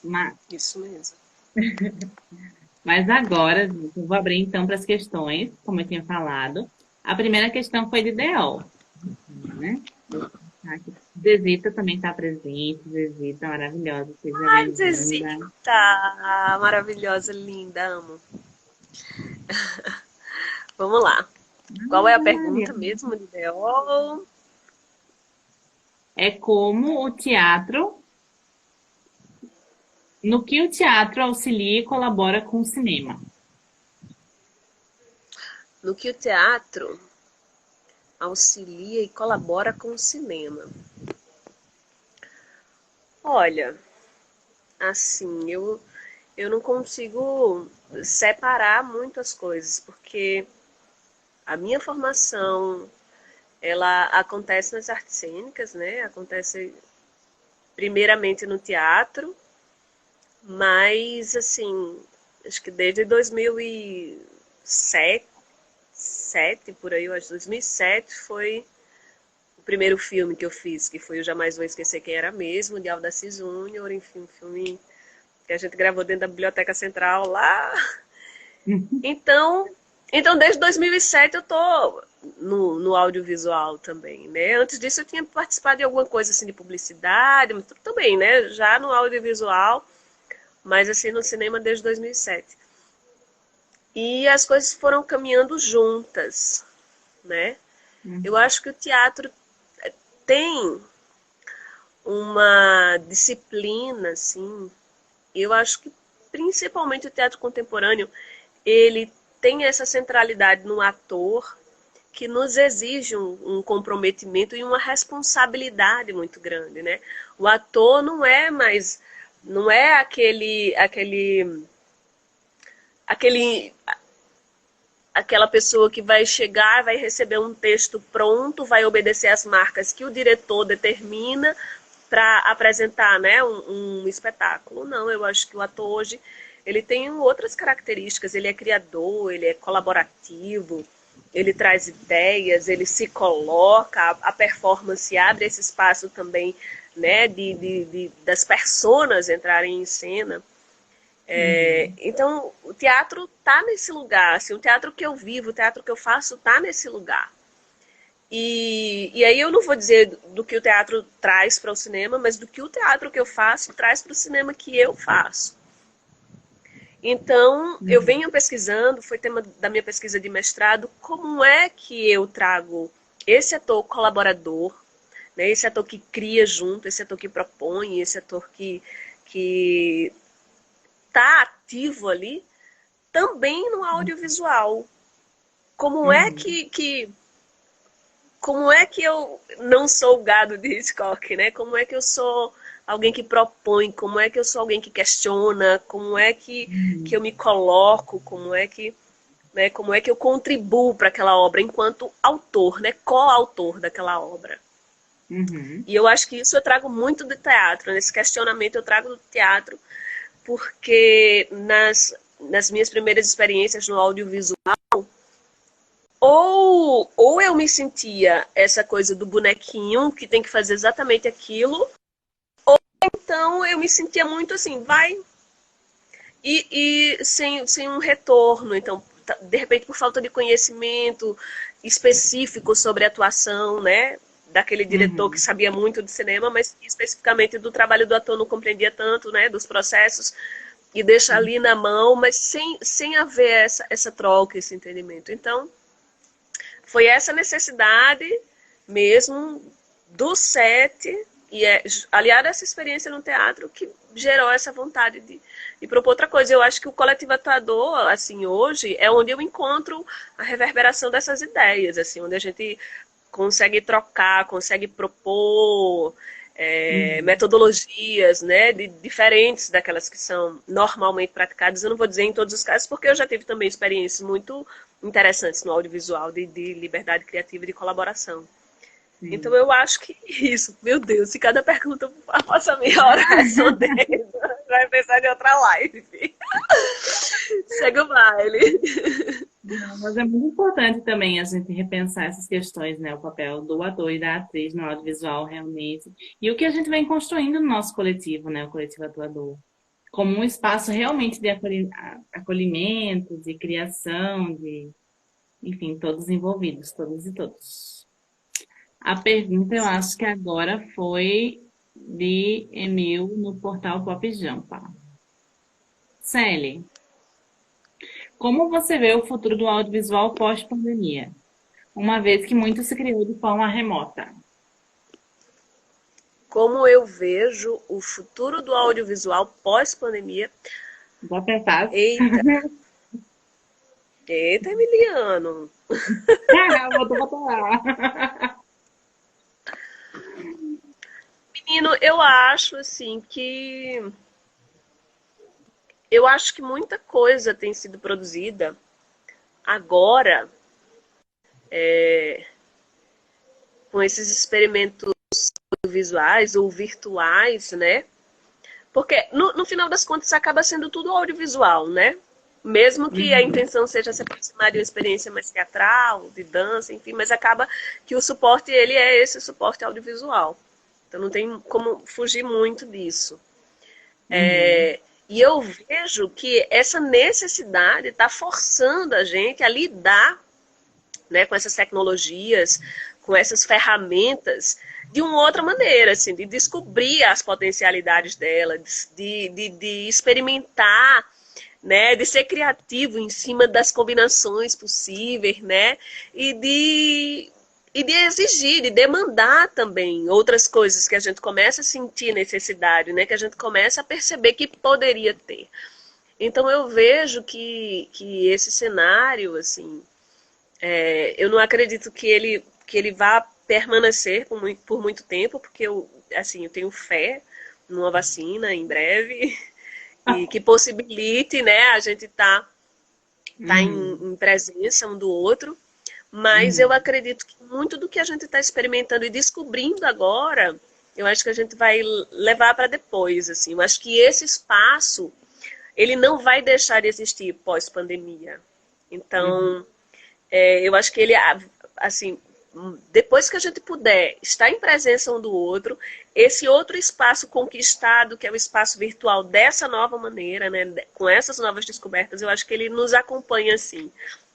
Mas, isso mesmo. mas agora, gente, eu vou abrir então para as questões, como eu tinha falado. A primeira questão foi de DO, né? Zezita também está presente. Zezita maravilhosa, seja Ai, bem-vinda. Zezita, maravilhosa, linda, amo. Vamos lá. Qual é a Ah, Maria. pergunta mesmo, Lideol? É como o teatro, no que o teatro auxilia e colabora com o cinema. No que o teatro auxilia e colabora com o cinema? Olha, assim, eu não consigo separar muitas coisas, porque a minha formação, ela acontece nas artes cênicas, né? Acontece primeiramente no teatro, mas, assim, acho que desde 2007, por aí, eu acho, 2007 foi o primeiro filme que eu fiz, que foi o Jamais Vou Esquecer Quem Era Mesmo, de Aldaci Júnior, enfim, um filme que a gente gravou dentro da Biblioteca Central lá. Então, então desde 2007 eu tô no audiovisual também, né? Antes disso eu tinha participado de alguma coisa assim de publicidade, mas também, né? Já no audiovisual, mas assim no cinema desde 2007. E as coisas foram caminhando juntas, né? Eu Uhum, acho que o teatro tem uma disciplina, assim, eu acho que principalmente o teatro contemporâneo, ele tem essa centralidade no ator que nos exige um comprometimento e uma responsabilidade muito grande, né? O ator não é aquele aquela pessoa que vai chegar, vai receber um texto pronto, vai obedecer às marcas que o diretor determina para apresentar, né, um espetáculo. Não, eu acho que o ator hoje ele tem outras características. Ele é criador, ele é colaborativo, ele traz ideias, ele se coloca, a performance abre esse espaço também, né, das personas entrarem em cena. uhum, Então, o teatro tá nesse lugar, assim, o teatro que eu vivo, o teatro que eu faço tá nesse lugar. E aí eu não vou dizer do que o teatro traz para o cinema, mas do que o teatro que eu faço traz para o cinema que eu faço. Então, eu uhum, venho pesquisando, foi tema da minha pesquisa de mestrado, como é que eu trago esse ator colaborador, né, esse ator que cria junto, esse ator que propõe, esse ator que tá ativo ali, também no audiovisual. Como é uhum, como é que eu não sou o gado de Hitchcock, né? Como é que eu sou alguém que propõe, como é que eu sou alguém que questiona, como é que eu uhum, me coloco, como é que eu contribuo para aquela obra enquanto autor, né? Co-autor daquela obra. Uhum. E eu acho que isso eu trago muito do teatro, nesse questionamento eu trago do teatro, porque nas minhas primeiras experiências no audiovisual, ou eu me sentia essa coisa do bonequinho, que tem que fazer exatamente aquilo, então eu me sentia muito assim, vai, e sem um retorno. Então, de repente, por falta de conhecimento específico sobre a atuação, né? Daquele diretor que Uhum. sabia muito de cinema, mas especificamente do trabalho do ator não compreendia tanto, né? Dos processos, e deixa ali na mão, mas sem haver essa troca, esse entendimento. Então, foi essa necessidade mesmo do set, e aliado a essa experiência no teatro, que gerou essa vontade de propor outra coisa. Eu acho que o coletivo atuador, assim, hoje, é onde eu encontro a reverberação dessas ideias, assim, onde a gente consegue trocar, consegue propor Uhum. metodologias, né, diferentes daquelas que são normalmente praticadas. Eu não vou dizer em todos os casos, porque eu já tive também experiências muito interessantes no audiovisual, de liberdade criativa e de colaboração. Então Sim. eu acho que isso, meu Deus, se cada pergunta eu passa meia hora respondendo, vai pensar em outra live. Segue o baile. Não, mas é muito importante também a gente repensar essas questões, né? O papel do ator e da atriz no audiovisual, realmente. E o que a gente vem construindo no nosso coletivo, né? O coletivo atuador. Como um espaço realmente de acolhimento, de criação, de, enfim, todos envolvidos, todos e todos. A pergunta, eu acho que agora foi de Emil no portal Pop Jampa. Celi, como você vê o futuro do audiovisual pós-pandemia? Uma vez que muito se criou de forma remota. Como eu vejo o futuro do audiovisual pós-pandemia? Já pensasse? Eita, eita, Emiliano. Vou botar. Menino, eu acho assim que eu acho que muita coisa tem sido produzida agora com esses experimentos visuais ou virtuais, né? Porque no final das contas acaba sendo tudo audiovisual, né? Mesmo que a Uhum. intenção seja se aproximar de uma experiência mais teatral, de dança, enfim, mas acaba que o suporte ele é esse suporte audiovisual. Então não tem como fugir muito disso. Uhum. E eu vejo que essa necessidade está forçando a gente a lidar, né, com essas tecnologias, com essas ferramentas de uma outra maneira, assim, de descobrir as potencialidades delas, de experimentar, né, de ser criativo em cima das combinações possíveis, né, e de exigir, de demandar também outras coisas que a gente começa a sentir necessidade, né, que a gente começa a perceber que poderia ter. Então eu vejo que esse cenário, assim, eu não acredito que ele vá permanecer por muito tempo, porque eu tenho fé numa vacina em breve e que possibilite, né, a gente tá Uhum. em presença um do outro, mas eu Uhum. acredito que muito do que a gente está experimentando e descobrindo agora, eu acho que a gente vai levar para depois, assim. Eu acho que esse espaço, ele não vai deixar de existir pós-pandemia. Uhum. Então, eu acho que ele, assim, depois que a gente puder estar em presença um do outro, esse outro espaço conquistado, que é o espaço virtual dessa nova maneira, né, com essas novas descobertas, eu acho que ele nos acompanha assim,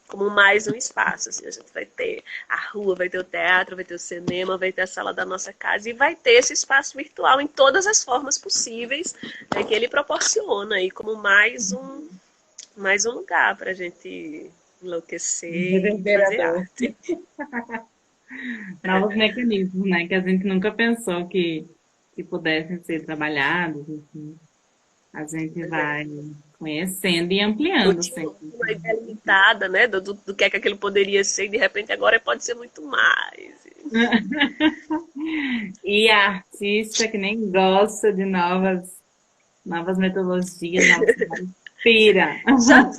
como mais um espaço. Assim, a gente vai ter a rua, vai ter o teatro, vai ter o cinema, vai ter a sala da nossa casa e vai ter esse espaço virtual em todas as formas possíveis, né, que ele proporciona aí como mais um lugar para a gente enlouquecer e fazer Reverberador. arte. Novos mecanismos, né? Que a gente nunca pensou que pudessem ser trabalhados. Enfim. A gente Pois é. vai conhecendo e Eu ampliando tinha sempre. uma ideia limitada, né, do que é que aquilo poderia ser, e de repente agora pode ser muito mais. E a artista que nem gosta de novas metodologias, pira. Já,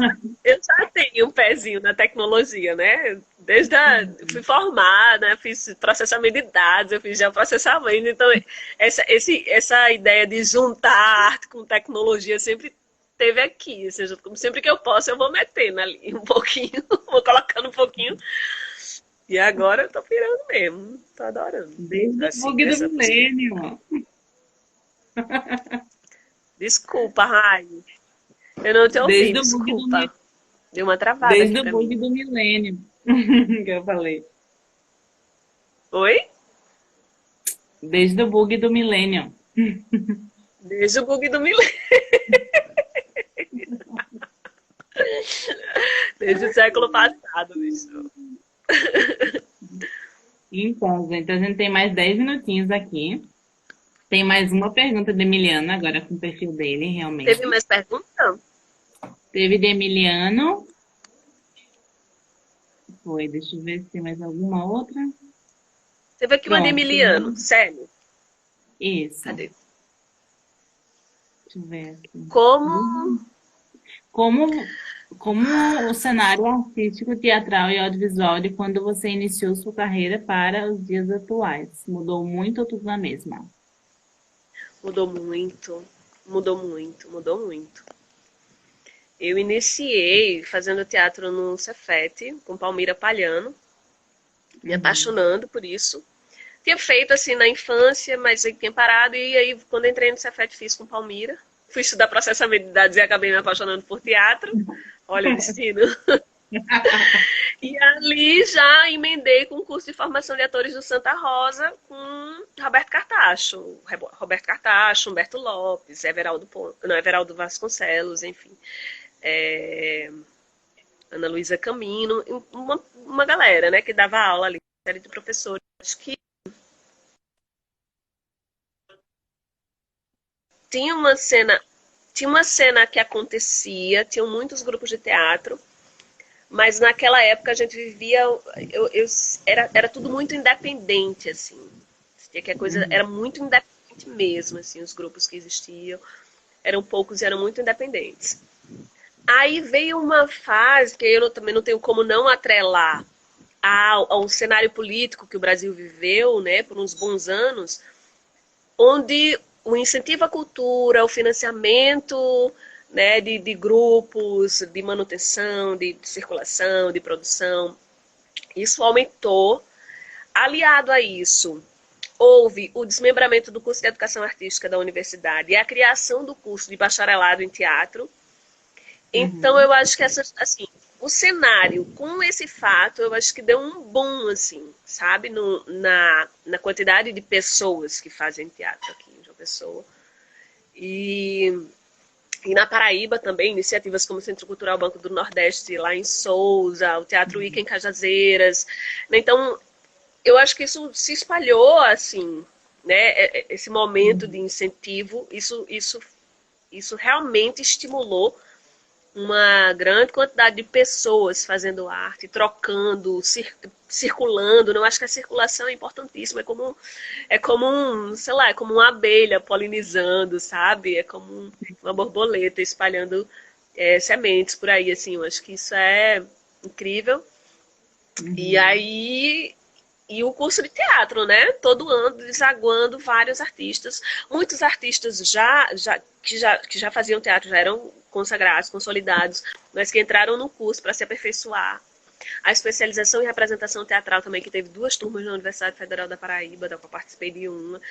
eu já tenho um pezinho na tecnologia, né? Fui formada, né, fiz processamento de dados, eu fiz geoprocessamento, então essa ideia de juntar arte com tecnologia sempre teve aqui, ou seja, sempre que eu posso eu vou metendo ali um pouquinho, vou colocando um pouquinho, e agora eu tô pirando mesmo, tô adorando. Desde o Assim, bug do milênio. Desculpa, Rai, eu não te ouvi, Desde o bug do desculpa, deu uma travada Desde aqui o pra bug mim. do milênio. Que eu falei. Oi? Desde o bug do milênio. Desde o bug do milênio. Desde o século passado, bicho. Então, gente, a gente tem mais 10 minutinhos aqui. Tem mais uma pergunta de Emiliano, agora com o perfil dele, realmente. Teve mais perguntas? Teve de Emiliano. Foi, deixa eu ver se tem mais alguma outra. Teve aqui uma de Pronto. Emiliano, sério. Isso. Cadê? Deixa eu ver aqui. Como Como, como o cenário artístico, teatral e audiovisual de quando você iniciou sua carreira para os dias atuais? Mudou muito ou tudo na mesma? mudou muito, mudou muito, mudou muito. Eu iniciei fazendo teatro no Cefete, com Palmira Palhano, me apaixonando por isso. Tinha feito assim na infância, mas aí tinha parado, e aí quando entrei no Cefete fiz com Palmira. Fui estudar processamento de dados e acabei me apaixonando por teatro. Olha o destino. E ali já emendei com o curso de formação de atores do Santa Rosa com Roberto Cartacho. Roberto Cartacho, Humberto Lopes, Everaldo Vasconcelos, enfim. Ana Luísa Camino, uma galera, né, que dava aula ali, série de professores que tinha uma cena que acontecia, tinham muitos grupos de teatro, mas naquela época a gente vivia, era tudo muito independente, assim, que a coisa era muito independente mesmo, assim, os grupos que existiam eram poucos e eram muito independentes. Aí veio uma fase que eu também não tenho como não atrelar ao cenário político que o Brasil viveu, né, por uns bons anos, onde o incentivo à cultura, o financiamento, né, de grupos, de manutenção, de circulação, de produção, isso aumentou. Aliado a isso, houve o desmembramento do curso de Educação Artística da universidade e a criação do curso de bacharelado em teatro. Então, eu acho que assim, o cenário, com esse fato, eu acho que deu um boom, assim, sabe? Na quantidade de pessoas que fazem teatro aqui em João Pessoa. E na Paraíba também, iniciativas como o Centro Cultural Banco do Nordeste, lá em Souza, o Teatro Ica em Cajazeiras. Então, eu acho que isso se espalhou, assim, né? Esse momento de incentivo, isso realmente estimulou uma grande quantidade de pessoas fazendo arte, trocando, circulando. Eu acho que a circulação é importantíssima. É como sei lá, é como uma abelha polinizando, sabe? É como uma borboleta espalhando sementes por aí, assim. Eu acho que isso é incrível. E aí, e o curso de teatro, né? Todo ano desaguando vários artistas. Muitos artistas que já faziam teatro já eram consagrados, consolidados, mas que entraram no curso para se aperfeiçoar. A especialização em representação teatral também, que teve 2 turmas na Universidade Federal da Paraíba, da qual participei de uma.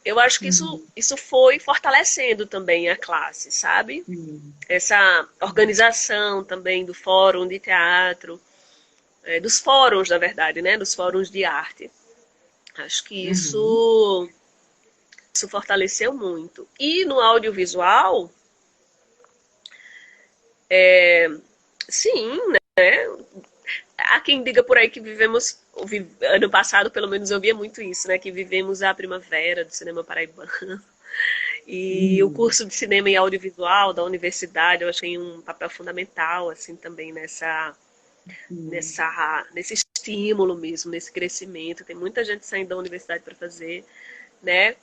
Eu acho que isso foi fortalecendo também a classe, sabe? Essa organização também do fórum de teatro, dos fóruns, na verdade, né? Dos fóruns de arte. Acho que isso fortaleceu muito. E no audiovisual, sim, né? Há quem diga por aí que vivemos, ano passado pelo menos eu via muito isso, né? Que vivemos a primavera do cinema paraibano. E o curso de cinema e audiovisual da universidade, eu achei um papel fundamental, assim, também nesse estímulo mesmo, nesse crescimento. Tem muita gente saindo da universidade para fazer, né?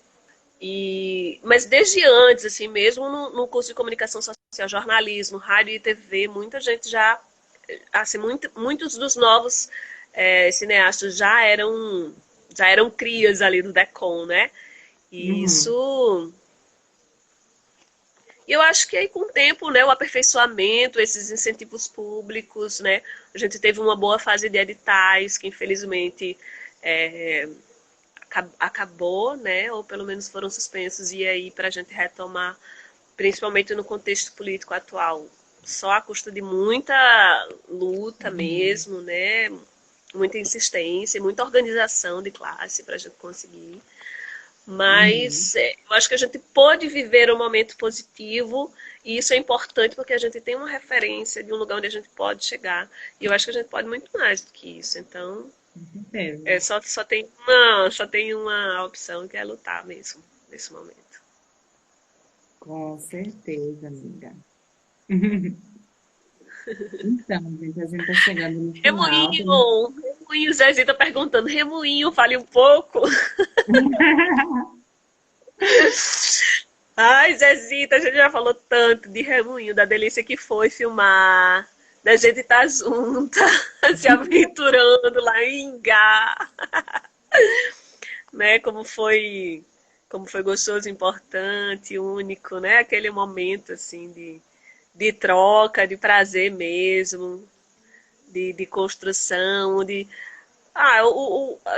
Mas desde antes, assim, mesmo no curso de comunicação social, jornalismo, rádio e TV, muita gente já assim, muitos dos novos cineastas já eram crias ali do DECOM, né? E Uhum. isso. E eu acho que aí com o tempo, né, o aperfeiçoamento, esses incentivos públicos, né, a gente teve uma boa fase de editais que infelizmente é, acabou, né, ou pelo menos foram suspensos, e aí para a gente retomar, principalmente no contexto político atual, só a custa de muita luta Uhum. mesmo, né, muita insistência, muita organização de classe para a gente conseguir. Uhum. Mas eu acho que a gente pode viver um momento positivo e isso é importante porque a gente tem uma referência de um lugar onde a gente pode chegar. E eu acho que a gente pode muito mais do que isso. Então, Com certeza. só tem uma opção que é lutar mesmo nesse momento. Com certeza, amiga. Então, gente, a gente tá chegando no final. Remoinho, Zezinho tá perguntando, Remoinho, fale um pouco. Ai, Zezita, a gente já falou tanto de Remoinho, da delícia que foi filmar, da gente estar junta, se aventurando lá em Ingá, né? Como foi gostoso, importante, único, né? Aquele momento assim de troca, de prazer mesmo, de construção, de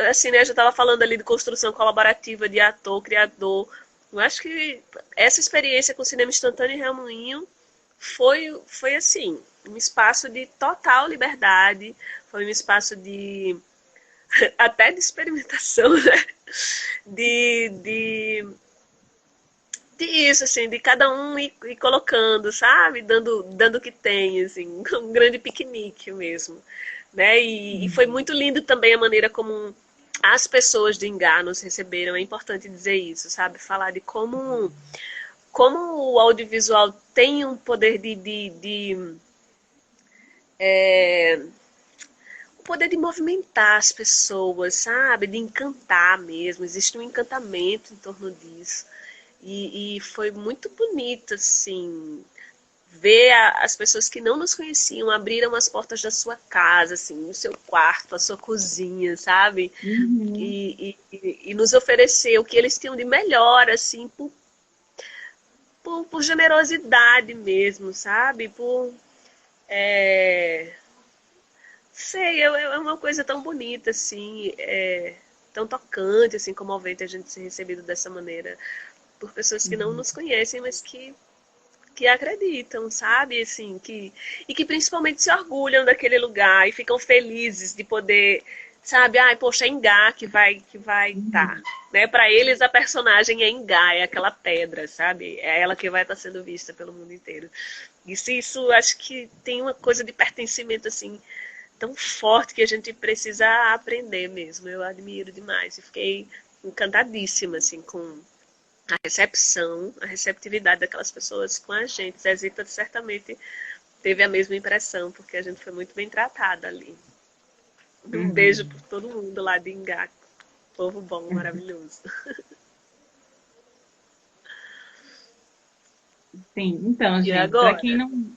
assim, né, eu já estava falando ali de construção colaborativa de ator, criador. Eu acho que essa experiência com o cinema instantâneo e Remoinho foi assim, um espaço de total liberdade, foi um espaço de até de experimentação, né? De, de, de isso, assim, de cada um ir colocando, sabe? Dando o que tem, assim, um grande piquenique mesmo. Né? E foi muito lindo também a maneira como as pessoas de Ingá nos receberam. É importante dizer isso, sabe? Falar de como o audiovisual tem um poder o poder de movimentar as pessoas, sabe? De encantar mesmo. Existe um encantamento em torno disso. E foi muito bonito, assim, ver as pessoas que não nos conheciam abriram as portas da sua casa, assim, o seu quarto, a sua cozinha, sabe? Uhum. E nos oferecer o que eles tinham de melhor, assim, por generosidade mesmo, sabe? É, sei, é uma coisa tão bonita, assim, tão tocante, assim, comovente a gente ser recebido dessa maneira por pessoas que não Uhum. nos conhecem, mas que acreditam, sabe? Assim, e que principalmente se orgulham daquele lugar e ficam felizes de poder, sabe? Ai, poxa, é Engá que vai tá, Uhum. né? Para eles a personagem é Engá, é aquela pedra, sabe? É ela que vai estar sendo vista pelo mundo inteiro. Isso acho que tem uma coisa de pertencimento assim tão forte que a gente precisa aprender mesmo. Eu admiro demais e fiquei encantadíssima assim com a recepção, a receptividade daquelas pessoas com a gente. Zezita certamente teve a mesma impressão, porque a gente foi muito bem tratada ali. Um beijo por Uhum. todo mundo lá de Ingá. Povo bom, maravilhoso. Sim, então, E gente, para quem agora? não.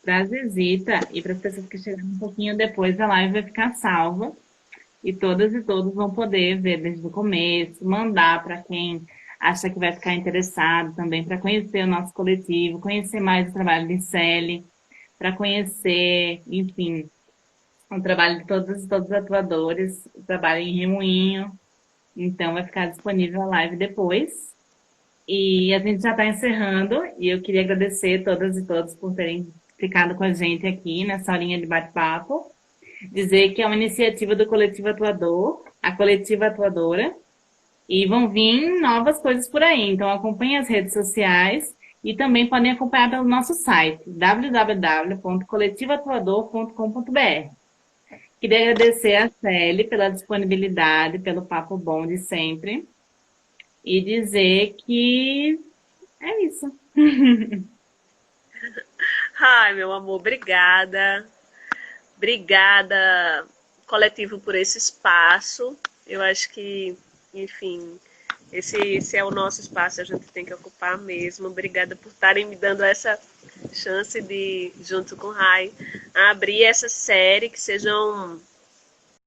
Pra Zezita e para as pessoas que chegaram um pouquinho depois, a live vai ficar salva. E todas e todos vão poder ver desde o começo, mandar para quem acha que vai ficar interessado também, para conhecer o nosso coletivo, conhecer mais o trabalho de Celi, para conhecer, enfim, o trabalho de todos e todos os atuadores, o trabalho em Remoinho. Então, vai ficar disponível a live depois. E a gente já está encerrando, e eu queria agradecer todas e todos por terem ficado com a gente aqui nessa horinha de bate-papo. Dizer que é uma iniciativa do Coletivo Atuador, a Coletiva Atuadora, e vão vir novas coisas por aí. Então acompanhem as redes sociais e também podem acompanhar pelo nosso site www.coletivoatuador.com.br. Queria agradecer a Célia pela disponibilidade, pelo papo bom de sempre e dizer que é isso. Ai, meu amor, obrigada. Obrigada, coletivo, por esse espaço. Eu acho que, enfim, esse é o nosso espaço, a gente tem que ocupar mesmo. Obrigada por estarem me dando chance de, junto com o Rai, abrir essa série, que sejam